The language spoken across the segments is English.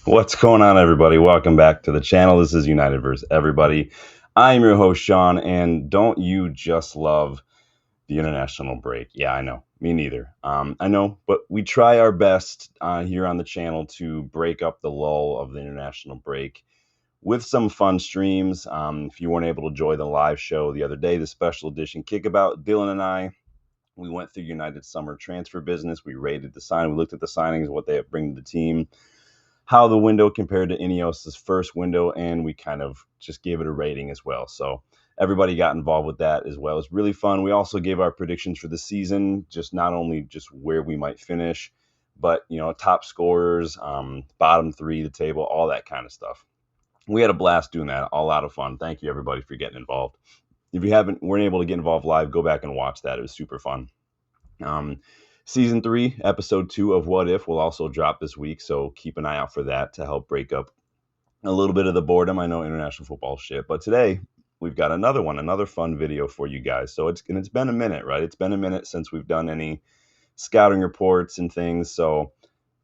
What's going on, everybody? Welcome back to the channel. This is United vs. Everybody. I'm your host, Sean, and don't you just love the international break? Yeah, I know. Me neither. I know, but we try our best here on the channel to break up the lull of the international break with some fun streams. If you weren't able to join the live show the other day, the special edition Kickabout, Dylan and I, we went through United summer transfer business. We rated the sign. We looked at the signings, what they bring to the team, how the window compared to Ineos's first window, and we kind of just gave it a rating as well. So everybody got involved with that as well. It's really fun. We also gave our predictions for the season, just not only just where we might finish, but top scorers, bottom three, the table, all that kind of stuff. We had a blast doing that. A lot of fun. Thank you everybody for getting involved. If you weren't able to get involved live, go back and watch that. It was super fun. Season 3, episode 2 of What If will also drop this week, so keep an eye out for that to help break up a little bit of the boredom. I know international football shit, but today we've got another fun video for you guys. So it's been a minute, right? It's been a minute since we've done any scouting reports and things, so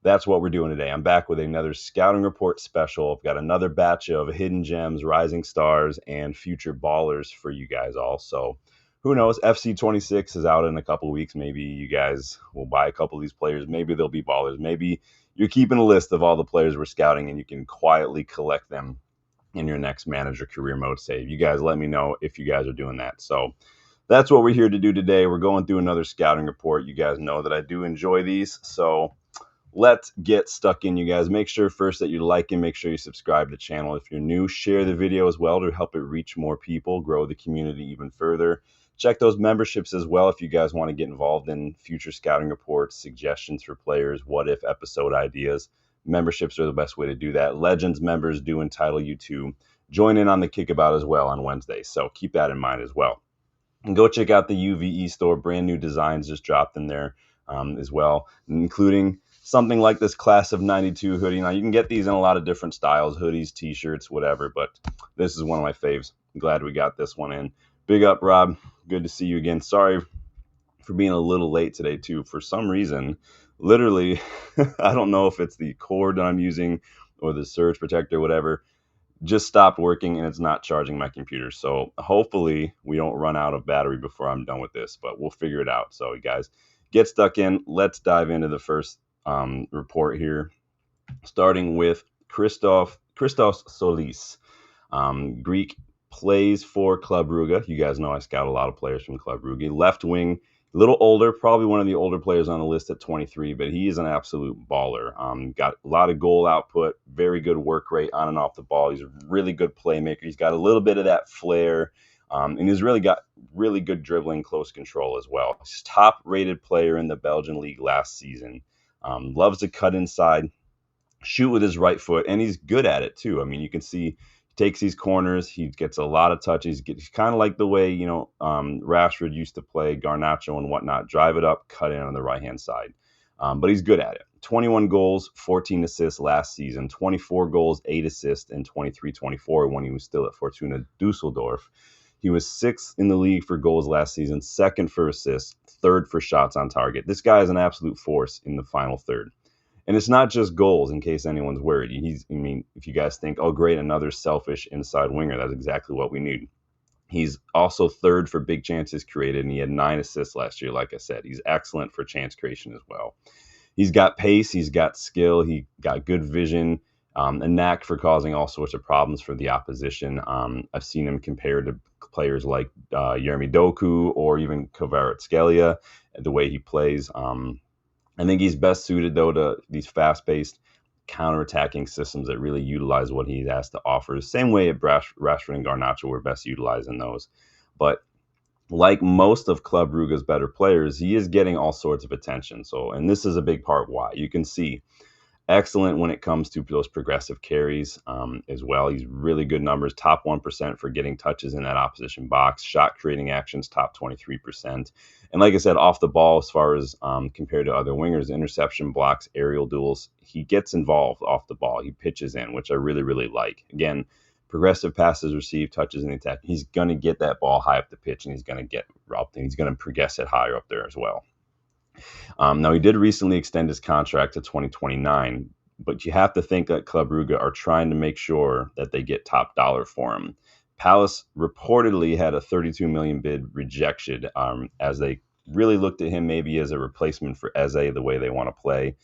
that's what we're doing today. I'm back with another scouting report special. I've got another batch of hidden gems, rising stars, and future ballers for you guys all. So who knows? FC 26 is out in a couple of weeks. Maybe you guys will buy a couple of these players. Maybe they'll be ballers. Maybe you're keeping a list of all the players we're scouting and you can quietly collect them in your next manager career mode save. You guys let me know if you guys are doing that. So that's what we're here to do today. We're going through another scouting report. You guys know that I do enjoy these. So let's get stuck in, you guys. Make sure first that you like and make sure you subscribe to the channel. If you're new, share the video as well to help it reach more people, grow the community even further. Check those memberships as well if you guys want to get involved in future scouting reports, suggestions for players, what if episode ideas. Memberships are the best way to do that. Legends members do entitle you to join in on the Kickabout as well on Wednesday, so keep that in mind as well. And go check out the UVE store. Brand new designs just dropped in there as well, including something like this class of 92 hoodie. Now, you can get these in a lot of different styles, hoodies, t-shirts, whatever, but this is one of my faves. I'm glad we got this one in. Big up, Rob. Good to see you again. Sorry for being a little late today, too. For some reason, literally, I don't know if it's the cord that I'm using or the surge protector, whatever, just stopped working and it's not charging my computer. So hopefully we don't run out of battery before I'm done with this, but we'll figure it out. So you guys get stuck in. Let's dive into the first report here, starting with Christos Tzolis, Greek, plays for Club Brugge. You guys know I scout a lot of players from Club Brugge. Left wing, a little older, probably one of the older players on the list at 23, but he is an absolute baller. Got a lot of goal output, very good work rate on and off the ball. He's a really good playmaker. He's got a little bit of that flair, and he's really got really good dribbling, close control as well. He's top-rated player in the Belgian league last season. Loves to cut inside, shoot with his right foot, and he's good at it too. I mean, you can see takes these corners. He gets a lot of touches. He's kind of like the way, Rashford used to play, Garnacho and whatnot. Drive it up, cut in on the right-hand side. But he's good at it. 21 goals, 14 assists last season. 24 goals, 8 assists in 23-24 when he was still at Fortuna Dusseldorf. He was 6th in the league for goals last season, 2nd for assists, 3rd for shots on target. This guy is an absolute force in the final third. And it's not just goals, in case anyone's worried. If you guys think, oh, great, another selfish inside winger, that's exactly what we need. He's also 3rd for big chances created, and he had 9 assists last year, like I said. He's excellent for chance creation as well. He's got pace, he's got skill, he got good vision, a knack for causing all sorts of problems for the opposition. I've seen him compared to players like Jeremy Doku or even Kvaratskhelia, the way he plays. I think he's best suited, though, to these fast-paced counter-attacking systems that really utilize what he has to offer. Same way Rashford and Garnacho were best utilized in those. But like most of Club Brugge's better players, he is getting all sorts of attention. And this is a big part why. You can see excellent when it comes to those progressive carries as well. He's really good numbers, top 1% for getting touches in that opposition box. Shot creating actions, top 23%. And like I said, off the ball, as far as compared to other wingers, interception blocks, aerial duels, he gets involved off the ball. He pitches in, which I really, really like. Again, progressive passes received, touches in the attack. He's going to get that ball high up the pitch, and he's going to get up there. He's going to progress it higher up there as well. Now, he did recently extend his contract to 2029, but you have to think that Club Brugge are trying to make sure that they get top dollar for him. Palace reportedly had a 32 million bid rejected, as they really looked at him maybe as a replacement for Eze, the way they want to play.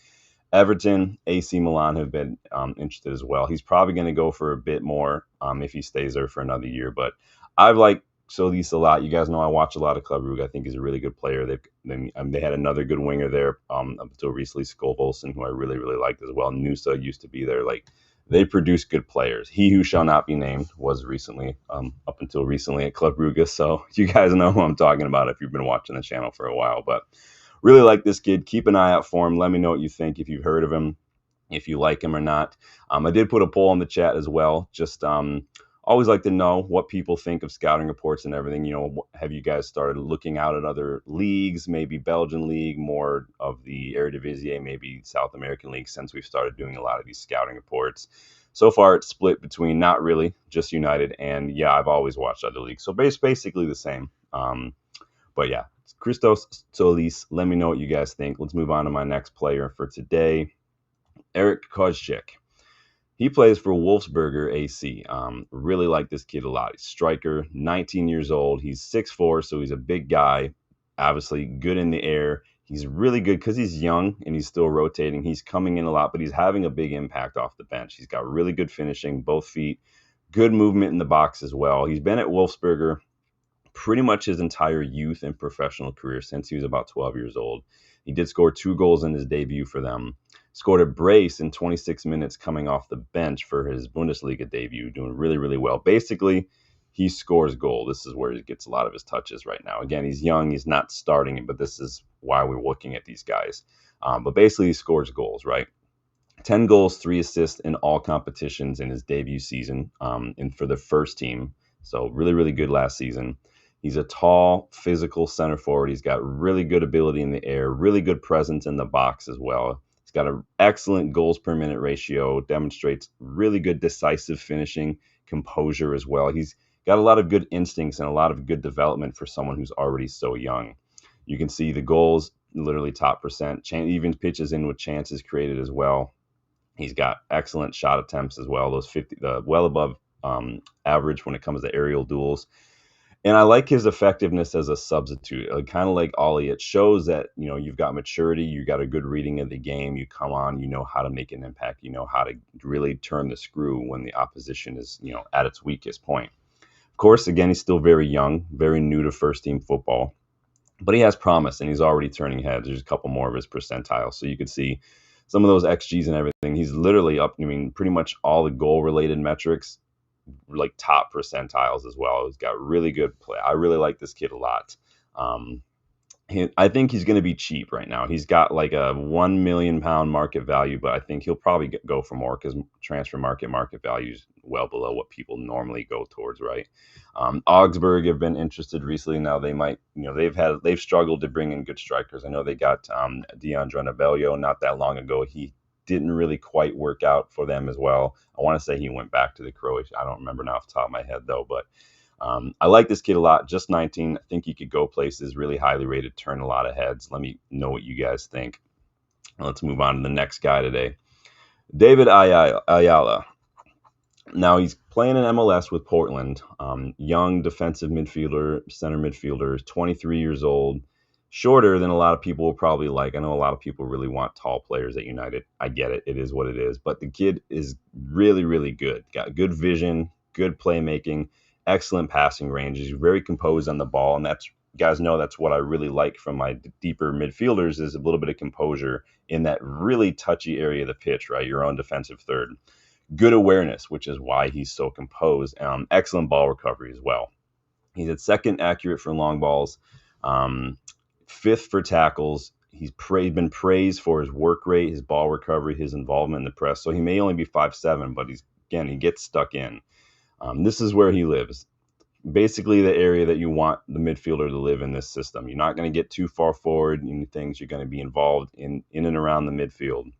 Everton, AC Milan have been interested as well. He's probably going to go for a bit more if he stays there for another year. But I've liked Tzolis a lot. You guys know I watch a lot of Club Brugge. I think he's a really good player. They had another good winger there up until recently, Skolvolsen, who I really, really liked as well. Nusa used to be there. Like, they produce good players. He who shall not be named was recently, up until recently, at Club Brugge. So you guys know who I'm talking about if you've been watching the channel for a while. But really like this kid. Keep an eye out for him. Let me know what you think, if you've heard of him, if you like him or not. I did put a poll in the chat as well. Just always like to know what people think of scouting reports and everything. You know, have you guys started looking out at other leagues, maybe Belgian league, more of the Eredivisie, maybe South American league, since we've started doing a lot of these scouting reports? So far, it's split between not really, just United, and yeah, I've always watched other leagues. So basically the same. But yeah, Christos, Tzolis, let me know what you guys think. Let's move on to my next player for today, Erik Kojzek. He plays for Wolfsberger AC. Really like this kid a lot. He's striker, 19 years old. He's 6'4", so he's a big guy. Obviously good in the air. He's really good because he's young and he's still rotating. He's coming in a lot, but he's having a big impact off the bench. He's got really good finishing, both feet, good movement in the box as well. He's been at Wolfsberger pretty much his entire youth and professional career, since he was about 12 years old. He did score 2 goals in his debut for them. Scored a brace in 26 minutes coming off the bench for his Bundesliga debut, doing really, really well. Basically, he scores goal. This is where he gets a lot of his touches right now. Again, he's young. He's not starting, but this is why we're looking at these guys. But basically, he scores goals, right? 10 goals, 3 assists in all competitions in his debut season, and for the first team. So really, really good last season. He's a tall, physical center forward. He's got really good ability in the air, really good presence in the box as well. He's got an excellent goals per minute ratio, demonstrates really good decisive finishing, composure as well. He's got a lot of good instincts and a lot of good development for someone who's already so young. You can see the goals, literally top percent, even pitches in with chances created as well. He's got excellent shot attempts as well, those 50, well above average when it comes to aerial duels. And I like his effectiveness as a substitute, kind of like Ollie. It shows that, you know, you've got maturity, you got a good reading of the game, you come on, you know how to make an impact, you know how to really turn the screw when the opposition is, you know, at its weakest point. Of course, again, he's still very young, very new to first team football, but he has promise and he's already turning heads. There's a couple more of his percentiles. So you can see some of those XGs and everything. He's literally up, I mean, pretty much all the goal related metrics, like top percentiles as well. He's got really good play. I really like this kid a lot. I think he's going to be cheap right now. He's got like a £1 million market value, but I think he'll probably go for more because transfer market value is well below what people normally go towards, right? Augsburg have been interested recently. Now they might, you know, they've struggled to bring in good strikers. I know they got Deandre Nabelio not that long ago. He didn't really quite work out for them as well. I want to say he went back to the Croatia. I don't remember now off the top of my head though, but I like this kid a lot. Just 19. I think he could go places, really highly rated, turn a lot of heads. Let me know what you guys think. Let's move on to the next guy today. David Ayala. Now he's playing in MLS with Portland. Young defensive midfielder, center midfielder, 23 years old. Shorter than a lot of people will probably like. I know a lot of people really want tall players at United. I get it. It is what it is. But the kid is really, really good. Got good vision, good playmaking, excellent passing range. He's very composed on the ball. And that's, you guys know, that's what I really like from my deeper midfielders, is a little bit of composure in that really touchy area of the pitch, right? Your own defensive third. Good awareness, which is why he's so composed. Excellent ball recovery as well. He's at second accurate for long balls. Fifth for tackles. He's been praised for his work rate, his ball recovery, his involvement in the press. So he may only be 5'7", but he gets stuck in. This is where he lives. Basically the area that you want the midfielder to live in this system. You're not going to get too far forward in things. You're going to be involved in and around the midfield.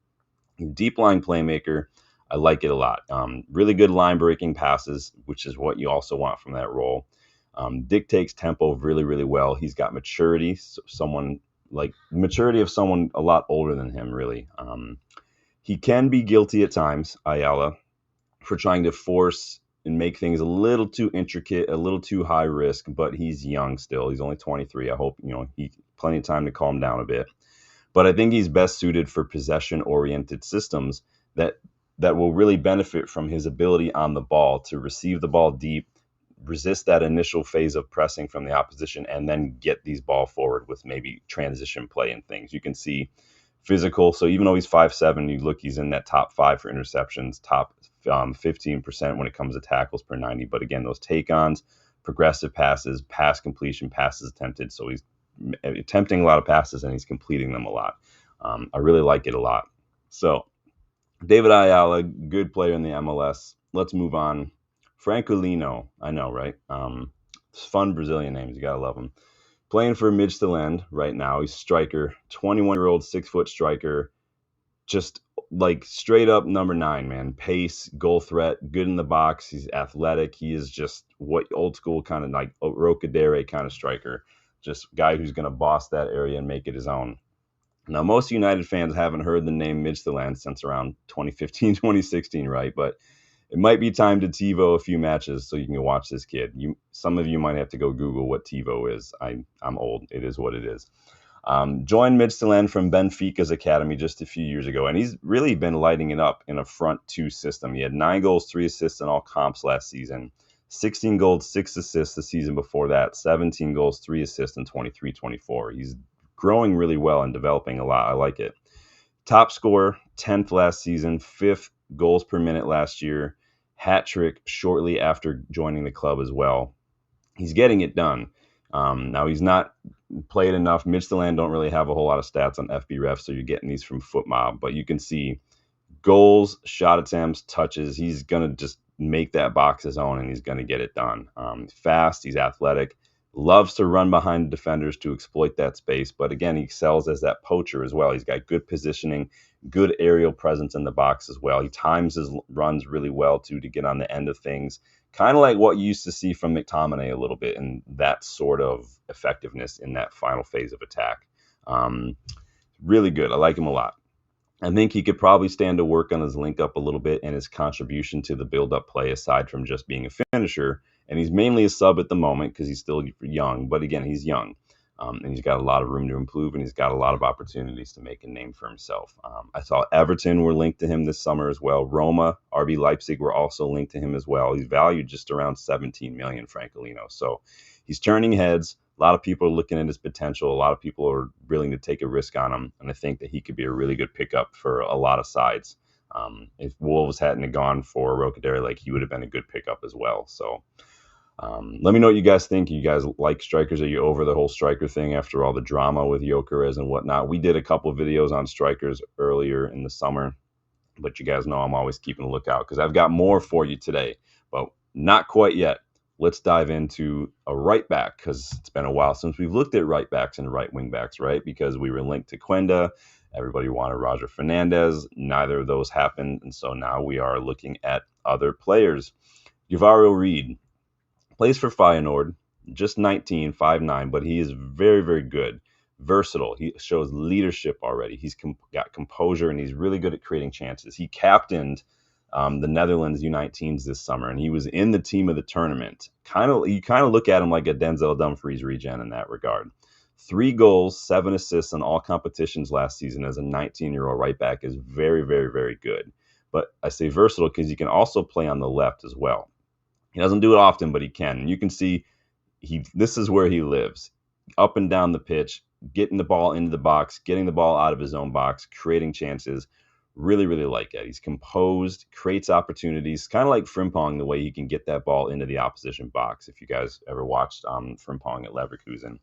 Deep line playmaker. I like it a lot. Really good line breaking passes, which is what you also want from that role. Dictates tempo really, really well. He's got maturity, maturity of someone a lot older than him, really. He can be guilty at times, Ayala, for trying to force and make things a little too intricate, a little too high risk, but he's young still. He's only 23. I hope, he plenty of time to calm down a bit. But I think he's best suited for possession-oriented systems that will really benefit from his ability on the ball to receive the ball deep, resist that initial phase of pressing from the opposition, and then get these ball forward with maybe transition play and things. You can see physical. So even though he's 5'7", you look, he's in that top 5 for interceptions, top 15% when it comes to tackles per 90. But again, those take-ons, progressive passes, pass completion, passes attempted. So he's attempting a lot of passes and he's completing them a lot. I really like it a lot. So David Ayala, good player in the MLS. Let's move on. Franculino, I know, right? Fun Brazilian names. You got to love them. Playing for Midtjylland right now. He's striker, 21-year-old, 6-foot striker. Just like straight up number 9, man. Pace, goal threat, good in the box. He's athletic. He is just what old school kind of like Rocadere kind of striker. Just guy who's going to boss that area and make it his own. Now, most United fans haven't heard the name Midtjylland since around 2015, 2016, right? But it might be time to TiVo a few matches so you can watch this kid. Some of you might have to go Google what TiVo is. I'm old. It is what it is. Joined Midtjylland from Benfica's academy just a few years ago, and he's really been lighting it up in a front 2 system. He had 9 goals, 3 assists in all comps last season. 16 goals, 6 assists the season before that. 17 goals, 3 assists in 23-24. He's growing really well and developing a lot. I like it. Top scorer, 10th last season, 5th goals per minute last year. Hat trick shortly after joining the club as well. He's getting it done. Now, he's not played enough. Midtjylland don't really have a whole lot of stats on FBref, so you're getting these from FootMob. But you can see goals, shot attempts, touches. He's going to just make that box his own, and he's going to get it done. Fast, he's athletic, loves to run behind defenders to exploit that space. But again, he excels as that poacher as well. He's got good positioning, good aerial presence in the box as well. He times his runs really well, too, to get on the end of things. Kind of like what you used to see from McTominay a little bit, and that sort of effectiveness in that final phase of attack. Really good. I like him a lot. I think he could probably stand to work on his link up a little bit and his contribution to the build-up play aside from just being a finisher. And he's mainly a sub at the moment because he's still young. But again, he's young. And he's got a lot of room to improve, and he's got a lot of opportunities to make a name for himself. I saw Everton were linked to him this summer as well. Roma, RB Leipzig were also linked to him as well. He's valued just around 17 million, Franculino. So he's turning heads. A lot of people are looking at his potential. A lot of people are willing to take a risk on him, and I think that he could be a really good pickup for a lot of sides. If Wolves hadn't gone for Rocadere, like, he would have been a good pickup as well. So let me know what you guys think. You guys like strikers? Are you over the whole striker thing after all the drama with Gyökeres and whatnot? We did a couple of videos on strikers earlier in the summer, but you guys know I'm always keeping a lookout because I've got more for you today, but not quite yet. Let's dive into a right back because it's been a while since we've looked at right backs and right wing backs, right? Because we were linked to Quenda. Everybody wanted Roger Fernandez. Neither of those happened, and so now we are looking at other players. Givairo Reed plays for Feyenoord, just 19, 5'9", but he is very, very good, versatile. He shows leadership already. He's got composure, and he's really good at creating chances. He captained the Netherlands U19s this summer, and he was in the team of the tournament. You kind of look at him like a Denzel Dumfries regen in that regard. 3 goals, 7 assists in all competitions last season as a 19-year-old right back is very, very, very good. But I say versatile because he can also play on the left as well. He doesn't do it often, but he can. And you can see this is where he lives. Up and down the pitch, getting the ball into the box, getting the ball out of his own box, creating chances. Really, really like it. He's composed, creates opportunities, kind of like Frimpong, the way he can get that ball into the opposition box. If you guys ever watched Frimpong at Leverkusen.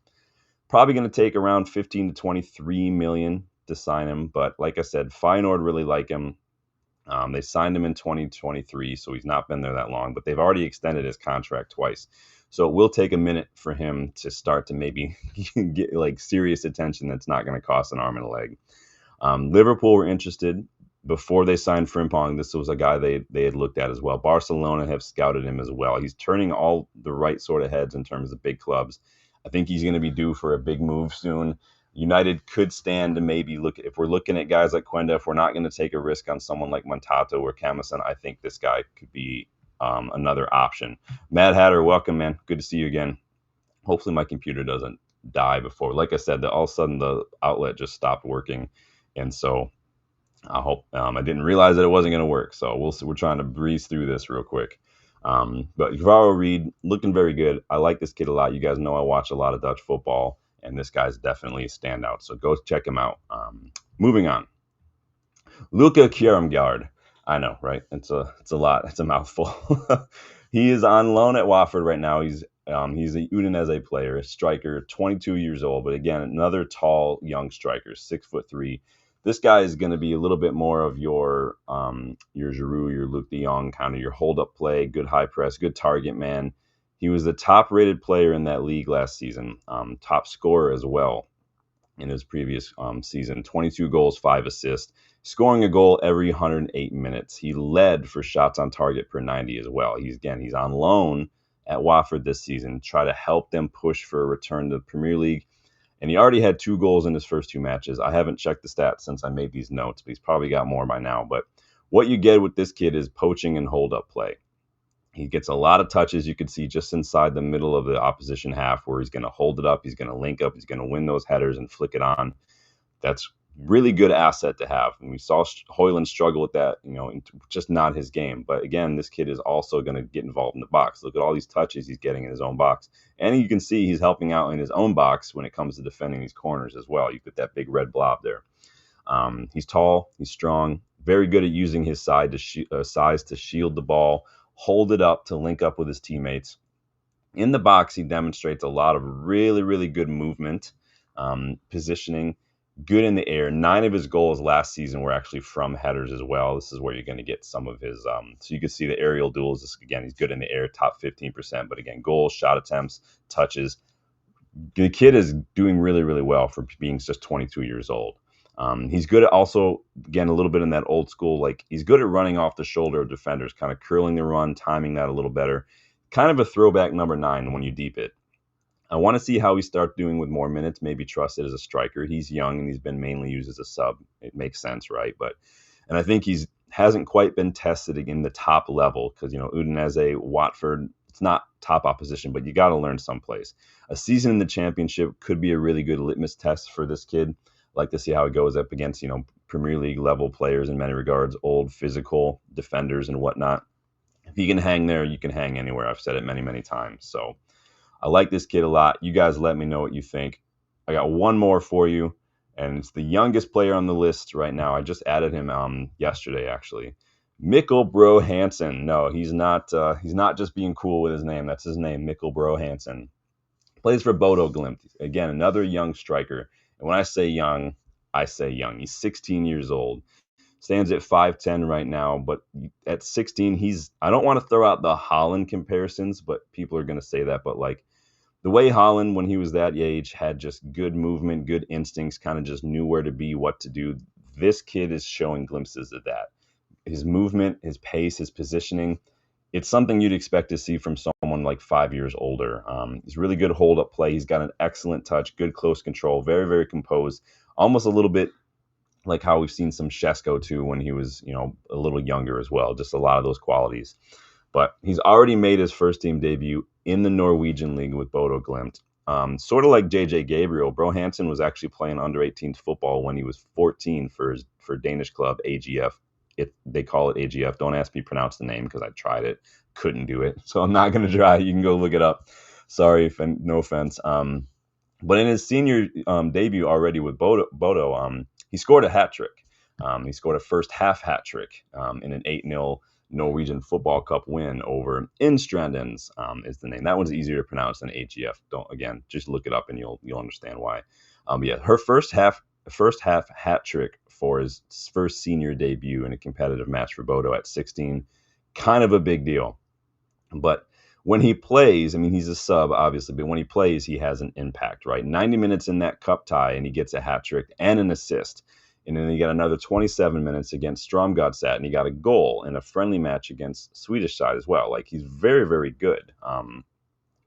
Probably going to take around 15 to 23 million to sign him. But like I said, Feyenoord really like him. They signed him in 2023, so he's not been there that long, but they've already extended his contract twice. So it will take a minute for him to start to maybe get like serious attention that's not going to cost an arm and a leg. Liverpool were interested before they signed Frimpong. This was a guy they had looked at as well. Barcelona have scouted him as well. He's turning all the right sort of heads in terms of big clubs. I think he's going to be due for a big move soon. United could stand to maybe look, if we're looking at guys like Quenda, if we're not going to take a risk on someone like Montato or Camison, I think this guy could be another option. Mad Hatter, welcome, man. Good to see you again. Hopefully my computer doesn't die before. Like I said, all of a sudden the outlet just stopped working. And so I hope I didn't realize that it wasn't going to work. So we'll see. We're trying to breeze through this real quick. But Givairo Reed looking very good. I like this kid a lot. You guys know I watch a lot of Dutch football, and this guy's definitely a standout. So go check him out. Moving on, Luca Kjerrumgaard. I know, right? It's a lot. It's a mouthful. He is on loan at Watford right now. He's a Udinese player, a striker, 22 years old. But again, another tall young striker, 6'3". This guy is going to be a little bit more of your Giroud, your Luc de Jong, kind of your hold-up play, good high press, good target man. He was the top-rated player in that league last season, top scorer as well in his previous season. 22 goals, 5 assists, scoring a goal every 108 minutes. He led for shots on target per 90 as well. He's on loan at Watford this season, try to help them push for a return to the Premier League. And he already had 2 goals in his first 2 matches. I haven't checked the stats since I made these notes, but he's probably got more by now. But what you get with this kid is poaching and hold-up play. He gets a lot of touches, you can see, just inside the middle of the opposition half, where he's going to hold it up, he's going to link up, he's going to win those headers and flick it on. That's really good asset to have. And we saw Højlund struggle with that, just not his game. But again, this kid is also going to get involved in the box. Look at all these touches he's getting in his own box. And you can see he's helping out in his own box when it comes to defending these corners as well. You put that big red blob there. He's tall, he's strong, very good at using his size to shield the ball, hold it up to link up with his teammates. In the box, he demonstrates a lot of really, really good movement, positioning, good in the air. 9 of his goals last season were actually from headers as well. This is where you're going to get some of his, so you can see the aerial duels. Again, he's good in the air, top 15%, but again, goals, shot attempts, touches. The kid is doing really, really well for being just 22 years old. He's good at also, again, a little bit in that old school, like he's good at running off the shoulder of defenders, kind of curling the run, timing that a little better. Kind of a throwback number 9 when you deep it. I want to see how he starts doing with more minutes, maybe trusted as a striker. He's young and he's been mainly used as a sub. It makes sense, right? And I think hasn't quite been tested in the top level because, Udinese, Watford, it's not top opposition, but you got to learn someplace. A season in the championship could be a really good litmus test for this kid. Like to see how it goes up against, Premier League level players in many regards, old physical defenders and whatnot. If you can hang there, you can hang anywhere. I've said it many, many times. So I like this kid a lot. You guys let me know what you think. I got one more for you, and it's the youngest player on the list right now. I just added him yesterday, actually. Mikkel Bro Hansen. No, he's not just being cool with his name. That's his name, Mikkel Bro Hansen. Plays for Bodo Glimt. Again, another young striker. And when I say young, I say young. He's 16 years old. Stands at 5'10 right now, but at 16, I don't want to throw out the Haaland comparisons, but people are going to say that. But like the way Haaland, when he was that age, had just good movement, good instincts, kind of just knew where to be, what to do. This kid is showing glimpses of that. His movement, his pace, his positioning, it's something you'd expect to see from someone like 5 years older. He's really good hold-up play. He's got an excellent touch, good close control, very, very composed, almost a little bit like how we've seen some Šeško too when he was, a little younger as well. Just a lot of those qualities. But he's already made his first team debut in the Norwegian League with Bodo Glimt. Sort of like JJ Gabriel, Bro Hansen was actually playing under 18s football when he was 14 for Danish club AGF. They call it AGF. Don't ask me to pronounce the name because I tried it. Couldn't do it. So I'm not going to try. You can go look it up. Sorry, no offense. But in his senior debut already with Bodo, he scored a hat trick. He scored a first half hat trick in an 8-0 Norwegian Football Cup win over Instrandens is the name. That one's easier to pronounce than AGF. Just look it up and you'll understand why. Her first half hat trick for his first senior debut in a competitive match for Bodo at 16, kind of a big deal. But when he plays, he's a sub, obviously, but when he plays, he has an impact, right? 90 minutes in that cup tie, and he gets a hat trick and an assist. And then he got another 27 minutes against Strømsgodset, and he got a goal in a friendly match against Swedish side as well. Like, he's very, very good.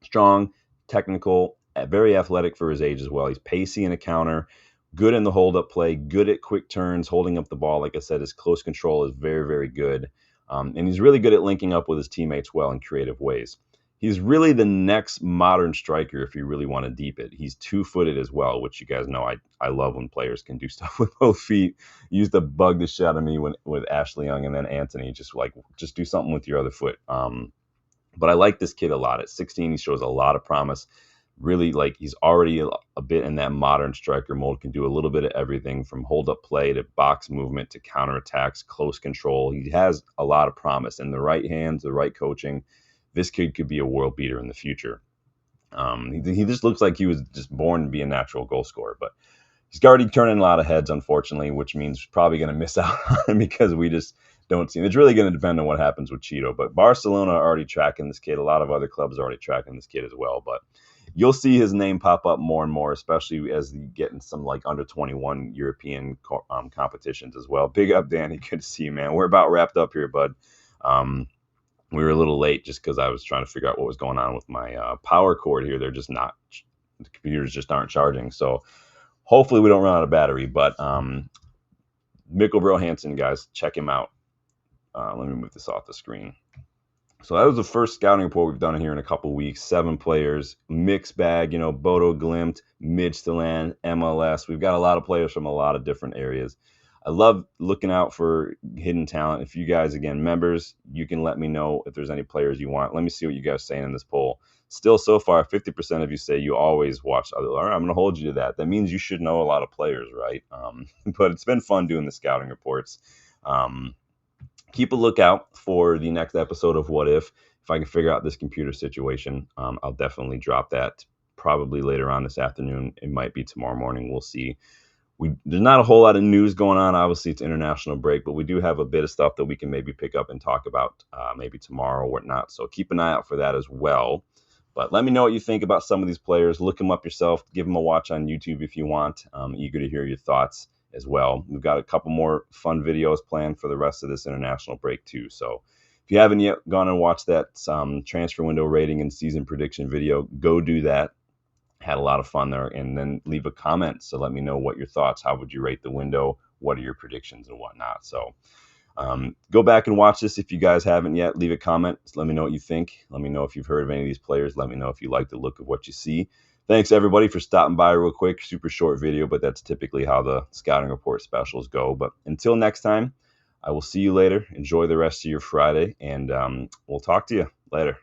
Strong, technical, very athletic for his age as well. He's pacey in a counter, good in the hold-up play, good at quick turns, holding up the ball. Like I said, his close control is very, very good. And he's really good at linking up with his teammates well in creative ways. He's really the next modern striker if you really want to deep it. He's two-footed as well, which you guys know I love when players can do stuff with both feet. Used to bug the shit out of me with Ashley Young and then Anthony. Just do something with your other foot. But I like this kid a lot. At 16, he shows a lot of promise. Really, like, he's already a bit in that modern striker mold, can do a little bit of everything from hold-up play to box movement to counterattacks, close control. He has a lot of promise. In the right hands, the right coaching, this kid could be a world beater in the future. He just looks like he was just born to be a natural goal scorer, but he's already turning a lot of heads, unfortunately, which means probably going to miss out on him because we just don't see him. It's really going to depend on what happens with Cheeto, but Barcelona are already tracking this kid. A lot of other clubs are already tracking this kid as well, but you'll see his name pop up more and more, especially as you get in some like under 21 European competitions as well. Big up, Danny. Good to see you, man. We're about wrapped up here, bud. We were a little late just because I was trying to figure out what was going on with my power cord here. The computers just aren't charging. So hopefully we don't run out of battery. But Mikkel Hansen, guys, check him out. Let me move this off the screen. So that was the first scouting report we've done here in a couple of weeks. 7 players, mixed bag, Bodo Glimt, Midtjylland, MLS. We've got a lot of players from a lot of different areas. I love looking out for hidden talent. If you guys, again, members, you can let me know if there's any players you want. Let me see what you guys are saying in this poll. Still, so far, 50% of you say you always watch other. All right, I'm going to hold you to that. That means you should know a lot of players, right? But it's been fun doing the scouting reports. Keep a lookout for the next episode of What If. If I can figure out this computer situation, I'll definitely drop that probably later on this afternoon. It might be tomorrow morning. We'll see. There's not a whole lot of news going on. Obviously, it's international break, but we do have a bit of stuff that we can maybe pick up and talk about maybe tomorrow or whatnot. So keep an eye out for that as well. But let me know what you think about some of these players. Look them up yourself. Give them a watch on YouTube if you want. I'm eager to hear your thoughts as well. We've got a couple more fun videos planned for the rest of this international break too. So if you haven't yet gone and watched that transfer window rating and season prediction video, go do that. Had a lot of fun there. And then leave a comment. So let me know what your thoughts. How would you rate the window? What are your predictions and whatnot? So go back and watch this if you guys haven't yet. Leave a comment. Let me know what you think. Let me know if you've heard of any of these players. Let me know if you like the look of what you see. Thanks, everybody, for stopping by real quick. Super short video, but that's typically how the scouting report specials go. But until next time, I will see you later. Enjoy the rest of your Friday, and we'll talk to you later.